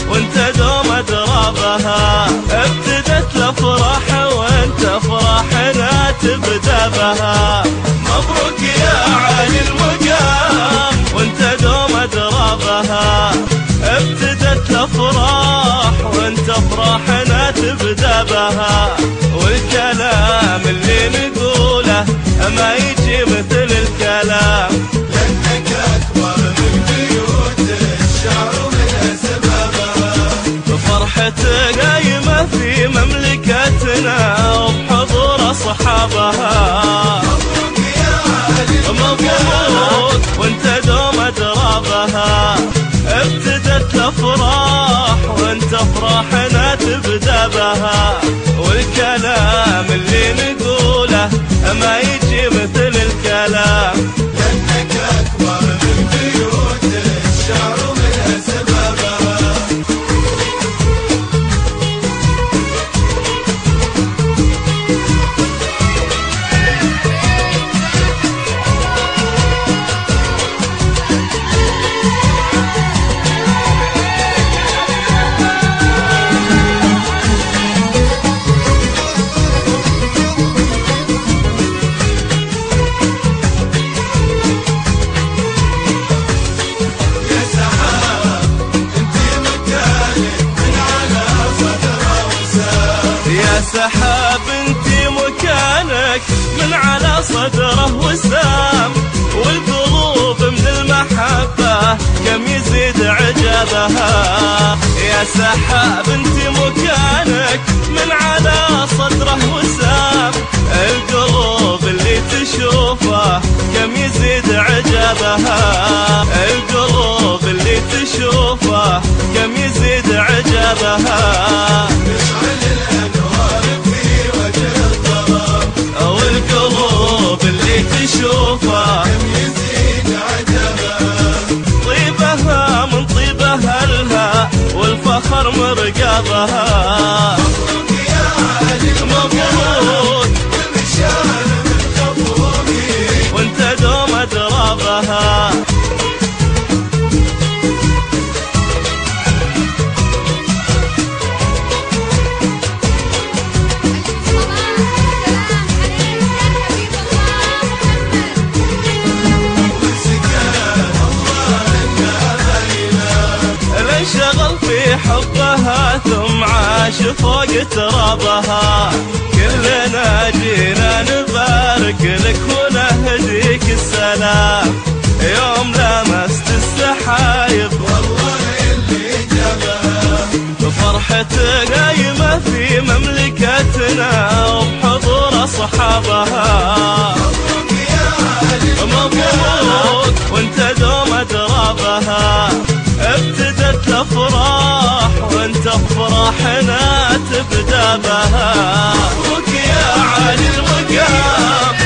وانت دوم دربها. ابتدت الافراح وانت افراحنا تبدا بها. مبروك يا علي المقام وانت دوم دربها. ابتدت الافراح وانت افراحنا تبدا بها. والكلام اللي نقوله ما يجي مثل الكلام، لأنك أكبر من بيوت الشعر ومن أسبابها. فرحتك قايمة في مملكتنا وبحضور أصحابها. مبروك يا علي مبروك وانت دوم دربها. ابتدت الافراح وانت افراحنا تبدا بها. والكلام اللي نقوله ما يجي مثل الكلام، لأنك أكبر من بيوت الشعر ومن أسبابها. سحاب انتي مكانك من على صدره وسام. والقلوب من المحبة كم يزيد عجبها. يا سحاب انتي مكانك من على صدره وسام. القلوب اللي تشوفه كم يزيد عجبها. القلوب اللي تشوفه كم يزيد عجبها. والقلوب اللي تشوفها كم يزيد عجبها. طيبها من طيب أهلها والفخر مرقبها. مبروك يا علي مبروك والمشان من خفوقي وانت دوم دربها. انشغل في حبها ثم عاش فوق ترابها. كلنا جينا نبارك لك ونهديك السلام. يوم لمست السحايب والله اللي جابها. فرحتك قايمة في مملكتنا وبحضور أصحابها. مبروك يا علي مبروك وانت دوم دربها. ابتدت الافراح وانت افراحنا تبدا بها. مبروك يا علي المقام